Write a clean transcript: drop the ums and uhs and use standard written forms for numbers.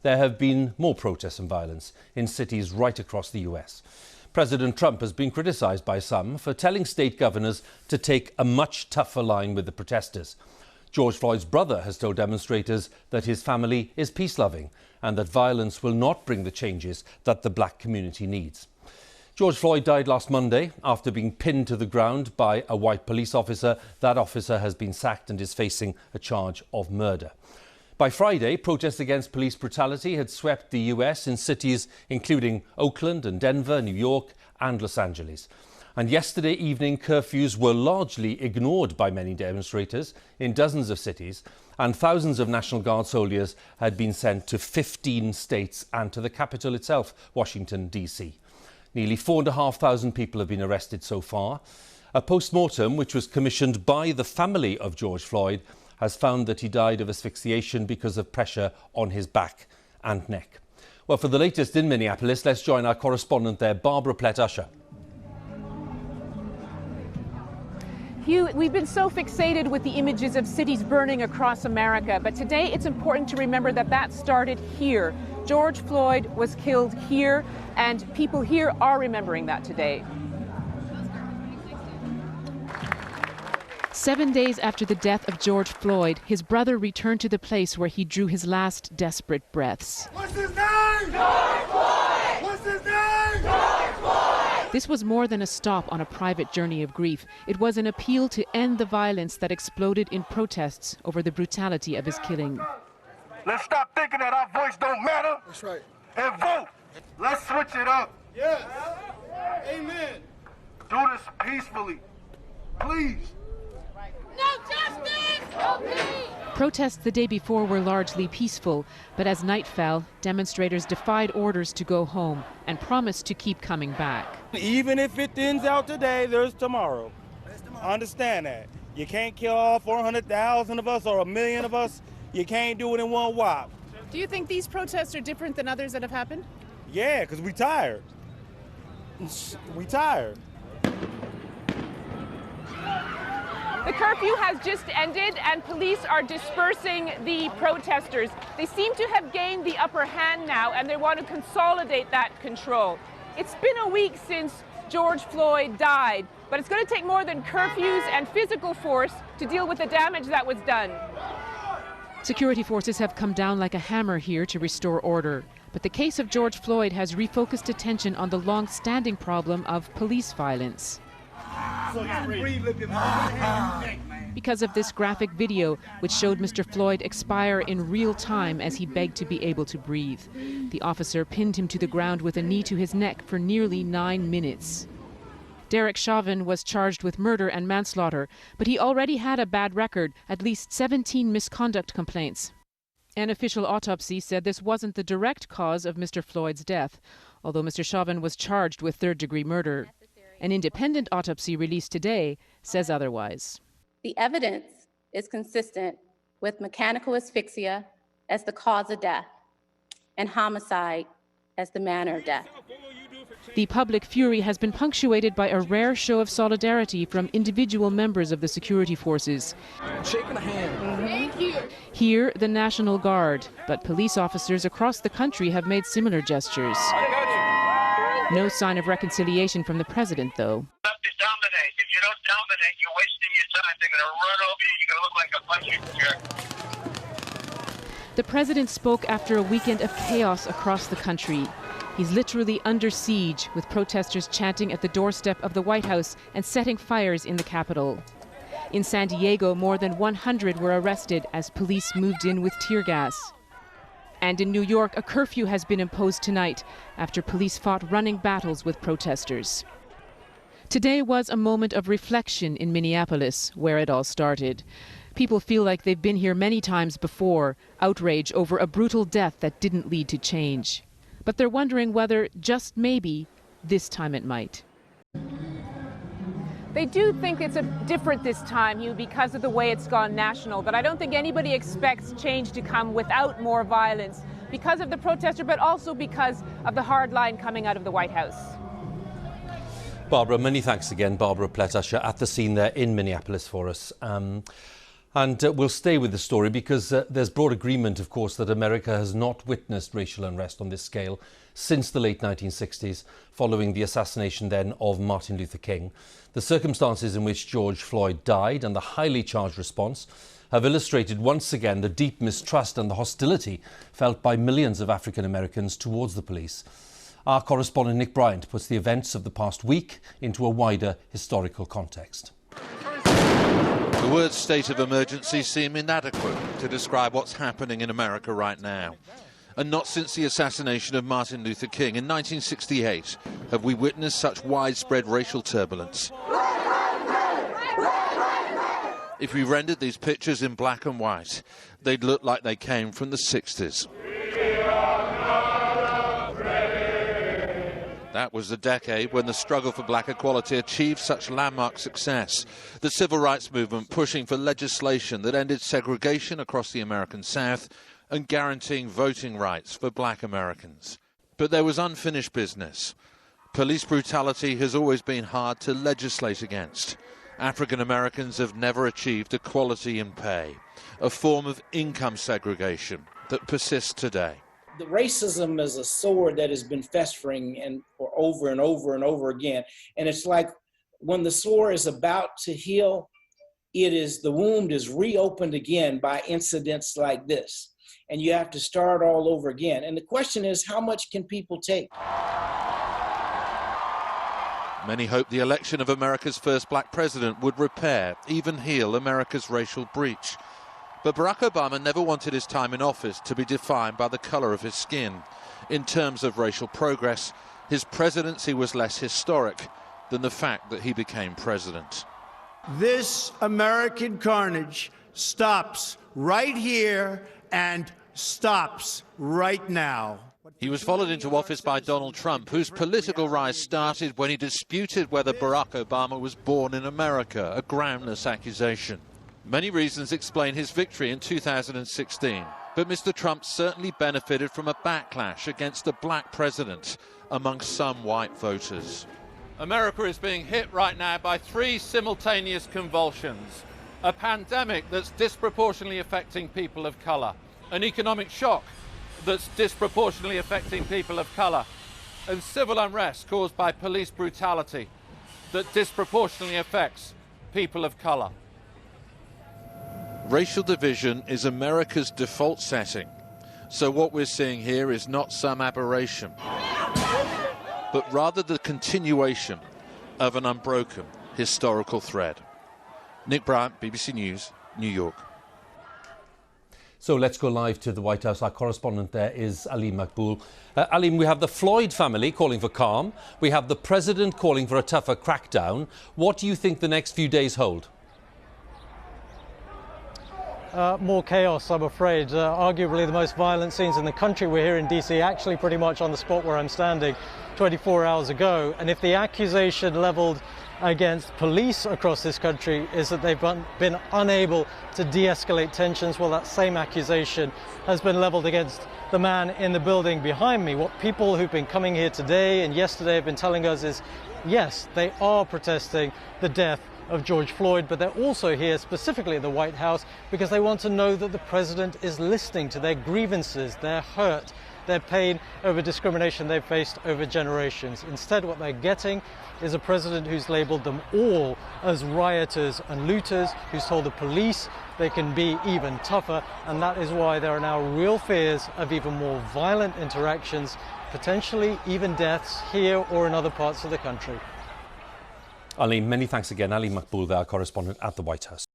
there have been more protests and violence in cities right across the US. President Trump has been criticised by some for telling state governors to take a much tougher line with the protesters. George Floyd's brother has told demonstrators that his family is peace-loving and that violence will not bring the changes that the black community needs. George Floyd died last Monday after being pinned to the ground by a white police officer. That officer has been sacked and is facing a charge of murder. By Friday, protests against police brutality had swept the US in cities including Oakland and Denver, New York and Los Angeles. And yesterday evening, curfews were largely ignored by many demonstrators in dozens of cities, and thousands of National Guard soldiers had been sent to 15 states and to the capital itself, Washington, D.C. Nearly 4,500 people have been arrested so far. A post-mortem, which was commissioned by the family of George Floyd, has found that he died of asphyxiation because of pressure on his back and neck. Well, for the latest in Minneapolis, let's join our correspondent there, Barbara Plett. Usher. Hugh, we've been so fixated with the images of cities burning across America, but today it's important to remember that that started here. George Floyd was killed here, and people here are remembering that today. 7 days after the death of George Floyd, his brother returned to the place where he drew his last desperate breaths. What's his name? George Floyd! What's his name? George Floyd! This was more than a stop on a private journey of grief. It was an appeal to end the violence that exploded in protests over the brutality of his killing. Let's stop thinking that our voice don't matter. That's right. And vote. Let's switch it up. Yes. Amen. Do this peacefully. Please. No justice! No peace! Protests the day before were largely peaceful, but as night fell, demonstrators defied orders to go home and promised to keep coming back. Even if it ends out today, there's tomorrow. Understand that. You can't kill all 400,000 of us or 1 million of us. You can't do it in one whop. Do you think these protests are different than others that have happened? Yeah, because we tired. We tired. The curfew has just ended and police are dispersing the protesters. They seem to have gained the upper hand now and they want to consolidate that control. It's been a week since George Floyd died, but it's going to take more than curfews and physical force to deal with the damage that was done. Security forces have come down like a hammer here to restore order. But the case of George Floyd has refocused attention on the long-standing problem of police violence. Because of this graphic video, which showed Mr. Floyd expire in real time as he begged to be able to breathe. The officer pinned him to the ground with a knee to his neck for nearly 9 minutes. Derek Chauvin was charged with murder and manslaughter, but he already had a bad record, at least 17 misconduct complaints. An official autopsy said this wasn't the direct cause of Mr. Floyd's death, although Mr. Chauvin was charged with third-degree murder. An independent autopsy released today says otherwise. The evidence is consistent with mechanical asphyxia as the cause of death and homicide as the manner of death. The public fury has been punctuated by a rare show of solidarity from individual members of the security forces. Shaking a hand. Thank you. Here, the National Guard, but police officers across the country have made similar gestures. No sign of reconciliation from the president, though. Have to dominate. If you don't dominate, you're wasting your time. They're going to run over you. You're going to look like a punching jerk. The president spoke after a weekend of chaos across the country. He's literally under siege, with protesters chanting at the doorstep of the White House and setting fires in the Capitol. In San Diego, more than 100 were arrested as police moved in with tear gas. And in New York, a curfew has been imposed tonight after police fought running battles with protesters. Today was a moment of reflection in Minneapolis, where it all started. People feel like they've been here many times before, outrage over a brutal death that didn't lead to change. But they're wondering whether, just maybe, this time it might. They do think it's different this time, Hugh, because of the way it's gone national. But I don't think anybody expects change to come without more violence because of the protester, but also because of the hard line coming out of the White House. Barbara, many thanks again. Barbara Plett, Usher, at the scene there in Minneapolis for us. And we'll stay with the story because there's broad agreement, of course, that America has not witnessed racial unrest on this scale since the late 1960s, following the assassination then of Martin Luther King. The circumstances in which George Floyd died and the highly charged response have illustrated once again the deep mistrust and the hostility felt by millions of African Americans towards the police. Our correspondent Nick Bryant puts the events of the past week into a wider historical context. The words state of emergency seem inadequate to describe what's happening in America right now. And not since the assassination of Martin Luther King in 1968 have we witnessed such widespread racial turbulence. If we rendered these pictures in black and white, they'd look like they came from the 60s. That was the decade when the struggle for black equality achieved such landmark success. The civil rights movement pushing for legislation that ended segregation across the American South and guaranteeing voting rights for black Americans. But there was unfinished business. Police brutality has always been hard to legislate against. African Americans have never achieved equality in pay, a form of income segregation that persists today. The racism is a sword that has been festering for over and over and over again. And it's like when the sore is about to heal, the wound is reopened again by incidents like this. And you have to start all over again. And the question is, how much can people take? Many hope the election of America's first black president would repair, even heal America's racial breach. But Barack Obama never wanted his time in office to be defined by the color of his skin. In terms of racial progress, his presidency was less historic than the fact that he became president. This American carnage stops right here and stops right now. He was followed into office by Donald Trump, whose political rise started when he disputed whether Barack Obama was born in America, a groundless accusation. Many reasons explain his victory in 2016, but Mr. Trump certainly benefited from a backlash against a black president among some white voters. America is being hit right now by three simultaneous convulsions: a pandemic that's disproportionately affecting people of color, an economic shock that's disproportionately affecting people of color, and civil unrest caused by police brutality that disproportionately affects people of color. Racial division is America's default setting, so what we're seeing here is not some aberration, but rather the continuation of an unbroken historical thread. Nick Bryant, BBC News, New York. So let's go live to the White House. Our correspondent there is Aleem Maqbool. Aleem, we have the Floyd family calling for calm. We have the president calling for a tougher crackdown. What do you think the next few days hold? More chaos, I'm afraid. Arguably the most violent scenes in the country. We're here in DC, actually pretty much on the spot where I'm standing 24 hours ago. And if the accusation leveled against police across this country is that they've been unable to de-escalate tensions, well, that same accusation has been leveled against the man in the building behind me. What people who've been coming here today and yesterday have been telling us is, yes, they are protesting the death of George Floyd, but they're also here specifically at the White House because they want to know that the president is listening to their grievances, their hurt, their pain over discrimination they've faced over generations. Instead, what they're getting is a president who's labeled them all as rioters and looters, who's told the police they can be even tougher, and that is why there are now real fears of even more violent interactions, potentially even deaths here or in other parts of the country. Aleem, many thanks again. Aleem Maqbool, our correspondent at the White House.